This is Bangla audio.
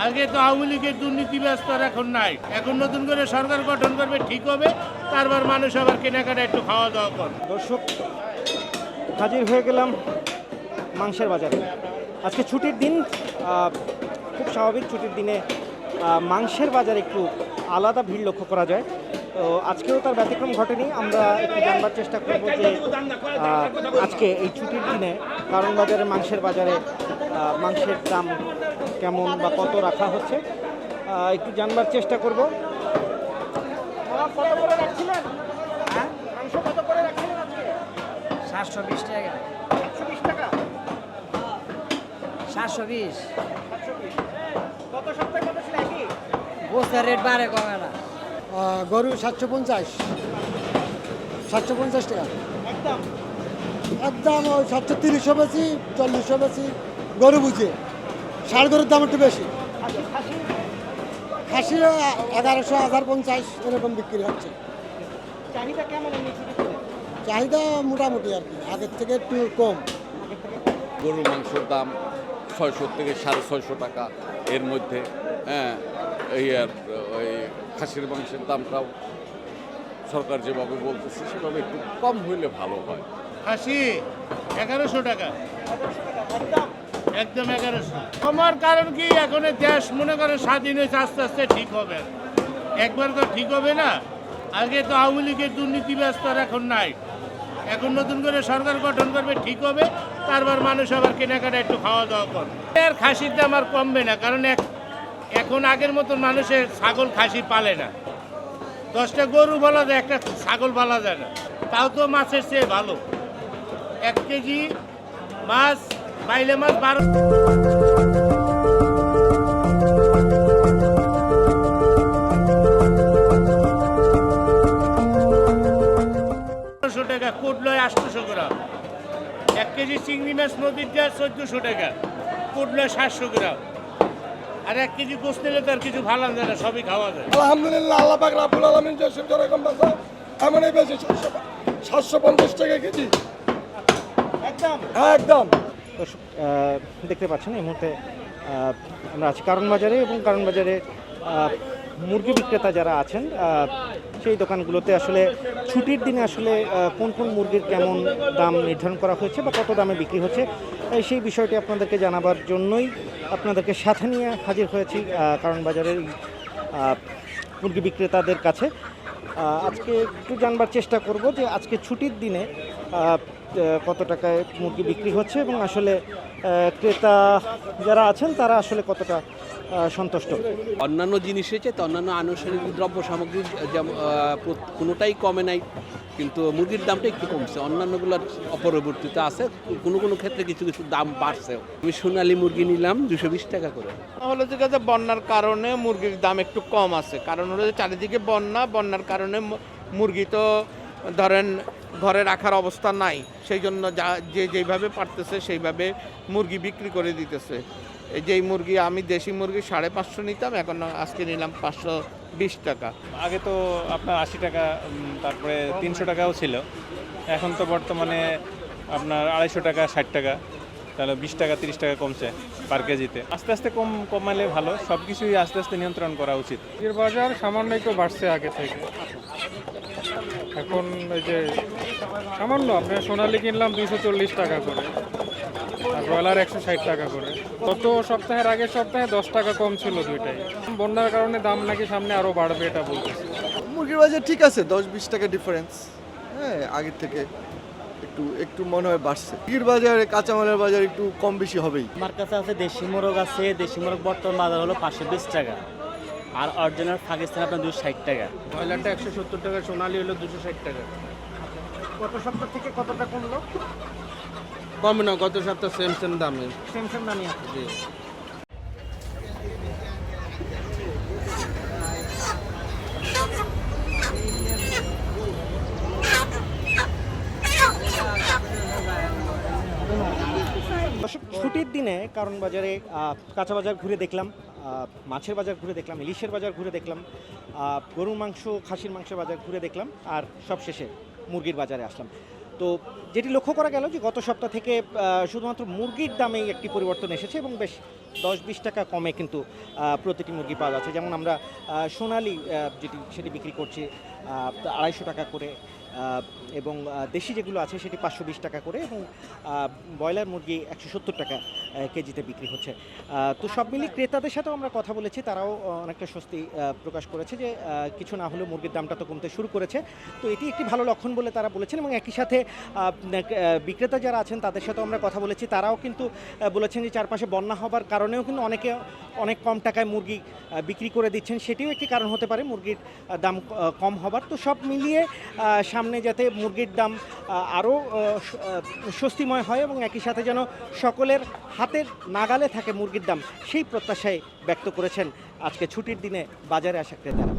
আগে তো আওয়ামী লীগের দুর্নীতি ব্যস্ত, এখন নাই। এখন নতুন করে সরকার গঠন করবে, ঠিক হবে, তারপর মানুষ আবার কেনাকাটা একটু খাওয়া দাওয়া করবে। দর্শক, হাজির হয়ে গেলাম মাংসের বাজারে। আজকে ছুটির দিন, খুব স্বাভাবিক ছুটির দিনে মাংসের বাজারে একটু আলাদা ভিড় লক্ষ্য করা যায়। তো আজকেও তার ব্যতিক্রম ঘটেনি। আমরা একটু জানবার চেষ্টা করব যে আজকে এই ছুটির দিনে কারণ বাজারে মাংসের বাজারে মাংসের দাম কেমন বা কত রাখা হচ্ছে একটু জানবার চেষ্টা করব। কত করে রাখছিলেন? মাংস কত করে রাখছিলেন আজকে? 720 টাকা। 120 টাকা। 720। গত সপ্তাহে কত ছিল একই? বস্তার রেট বাড়ে কমে না। গরু 750 টাকা একদম একদম। ওই 730 বেশি, 40 বেশি, গরু বুঝে। ষাড় গরুর দাম একটু বেশি। খাসি 1100, 1050 এরকম বিক্রি হচ্ছে। চাহিদা কেমন এমনি ছুটির দিনে? চাহিদা মোটামুটি আর কি, আগের থেকে একটু কম। গরুর মাংসের দাম 600 থেকে 650 টাকা এর মধ্যে। হ্যাঁ, এই আর ওই খাসির মাংসের দামটাও সরকার যেভাবে বলতেছে সেভাবে একটু কম হইলে ভালো হয়। খাসি 1100 টাকা, একদম 1100। আমার কারণ কি, এখন দেশ মনে করেন স্বাধীন হয়েছে, আস্তে আস্তে ঠিক হবে। একবার তো ঠিক হবে না। আগে তো আওয়ামী লীগের দুর্নীতি ব্যস্ত, এখন নাই। এখন নতুন করে সরকার গঠন করবে, ঠিক হবে, তারপর মানুষ আবার কেনাকাটা একটু খাওয়া দাওয়া করবে। আর খাসির দাম আর কমবে না, কারণ এখন আগের মতন মানুষের ছাগল খাসি পালে না। 10টা গরু বলা যায়, একটা ছাগল বলা যায় না। তাও তো মাছের চেয়ে ভালো। 1 কেজি মাছ, বাইলে মাছ 1200 টাকা, কোটলয় 800 গ্রাম। 1 কেজি চিংড়ি মাছ নদীর যা 1400 টাকা, কোটলয় 700 গ্রাম। আর 1 কেজি গোস্ত নিলে তো আর কিছু ভালো যায় না, সবই খাওয়া যায়। আলহামদুলিল্লাহ, আল্লাহ পাক রাব্বুল আলামিন যেরকম বাসা এমনই বেশি। 750 টাকা কেজি একদম একদম। দর্শক, দেখতে পাচ্ছেন এই মুহূর্তে আমরা আছি কারণ বাজারে, এবং কারণ বাজারে মুরগি বিক্রেতা যারা আছেন সেই দোকানগুলোতে আসলে ছুটির দিনে আসলে কোন কোন মুরগির কেমন দাম নির্ধারণ করা হয়েছে বা কত দামে বিক্রি হচ্ছে সেই বিষয়টি আপনাদেরকে জানাবার জন্যই আপনাদেরকে সাথে নিয়ে হাজির হয়েছি কারণ বাজারের মুরগি বিক্রেতাদের কাছে। আজকে একটু জানবার চেষ্টা করব যে আজকে ছুটির দিনে কত টাকায় মুরগি বিক্রি হচ্ছে এবং আসলে ক্রেতা যারা আছেন তারা আসলে কতটা সন্তুষ্ট। অন্যান্য জিনিসের চেয়ে অন্যান্য আনুষঙ্গিক দ্রব্য সামগ্রী কোনোটাই কমে নাই, কিন্তু মুরগির দামটা একটু কমছে। অন্যান্যগুলোর অপরিবর্তিত আছে, কোনো কোনো ক্ষেত্রে কিছু কিছু দাম বাড়ছেও। আমি সোনালী মুরগি নিলাম 220 টাকা করে। হলো যে বন্যার কারণে মুরগির দাম একটু কম আছে, কারণ হলো যে চারিদিকে বন্যার কারণে মুরগি তো ধরেন ঘরে রাখার অবস্থা নাই, সেই জন্য যেইভাবে পারতেছে সেইভাবে মুরগি বিক্রি করে দিতেছে। এই যেই মুরগি আমি দেশি মুরগি 550 নিতাম, এখন আজকে নিলাম 520 টাকা। আগে তো আপনার 80 টাকা, তারপরে 300 টাকাও ছিল। এখন তো বর্তমানে আপনার 250 টাকা, 60 টাকা, তাহলে 20 টাকা 30 টাকা কমছে পার কেজিতে। আস্তে আস্তে কমালে ভালো, সব কিছুই আস্তে আস্তে নিয়ন্ত্রণ করা উচিত। এর বাজার সামান্য একটু বাড়ছে আগে থেকে। এখন এই যে সামান্য আপনার সোনালি কিনলাম 240 টাকা করে, আর ব্রয়লার 160 টাকা করে। গত সপ্তাহের আগের সপ্তাহে 10 টাকা কম ছিল দুইটাই। বন্যার কারণে দাম নাকি সামনে আরও বাড়বে এটা বলতেছে। মুরগির বাজার ঠিক আছে, 10-20 টাকা ডিফারেন্স। হ্যাঁ, আগের থেকে একটু মনে হয় বাড়ছে। মুরগির বাজারে কাঁচামালের বাজার একটু কম বেশি হবেই। আমার কাছে আছে দেশি মোরগ আছে। দেশি মোরগ বর্তমান বাজার হলো 520 টাকা, আর অরিজিনাল পাকিস্তান আপনার 260 টাকা। ব্রয়লারটা 170 টাকা, সোনালি হলো 260 টাকা। গত সপ্তাহ থেকে কতটা কমলো? কম না, গত সপ্তাহ সেম দামে। সেম দামই আছে। ছুটির দিনে কারণ বাজারে কাঁচা বাজার ঘুরে দেখলাম, মাছের বাজার ঘুরে দেখলাম, ইলিশের বাজার ঘুরে দেখলাম, গরুর মাংস, খাসির মাংসের বাজার ঘুরে দেখলাম, আর সবশেষে মুরগির বাজারে আসলাম। তো যেটি লক্ষ্য করা গেল যে গত সপ্তাহ থেকে শুধুমাত্র মুরগির দামেই একটি পরিবর্তন এসেছে এবং বেশ 10-20 টাকা কমে কিন্তু প্রতিটি মুরগি পাওয়া যাচ্ছে। যেমন আমরা সোনালি সেটি বিক্রি করছি 250 টাকা করে, এবং দেশি যেগুলো আছে সেটি 520 টাকা করে, এবং ব্রয়লার মুরগি 170 টাকা কেজিতে বিক্রি হচ্ছে। তো সব মিলিয়ে ক্রেতাদের সাথেও আমরা কথা বলেছি, তারাও অনেকটা স্বস্তি প্রকাশ করেছে যে কিছু না হলেও মুরগির দামটা তো কমতে শুরু করেছে। তো এটি একটি ভালো লক্ষণ বলে তারা বলেছেন, এবং একই সাথে বিক্রেতা যারা আছেন তাদের সাথেও আমরা কথা বলেছি, তারাও কিন্তু বলেছেন যে চারপাশে বন্যা হবার কারণেও কিন্তু অনেকে অনেক কম টাকায় মুরগি বিক্রি করে দিচ্ছেন, সেটিও একটি কারণ হতে পারে মুরগির দাম কম হবার। তো সব মিলিয়ে সামনে যাতে মুরগির দাম আরও স্বস্তিময় হয় এবং একই সাথে যেন সকলের হাতের নাগালে থাকে মুরগির দাম, সেই প্রত্যাশায় ব্যক্ত করেছেন আজকে ছুটির দিনে বাজারে আসা ক্রেতারা।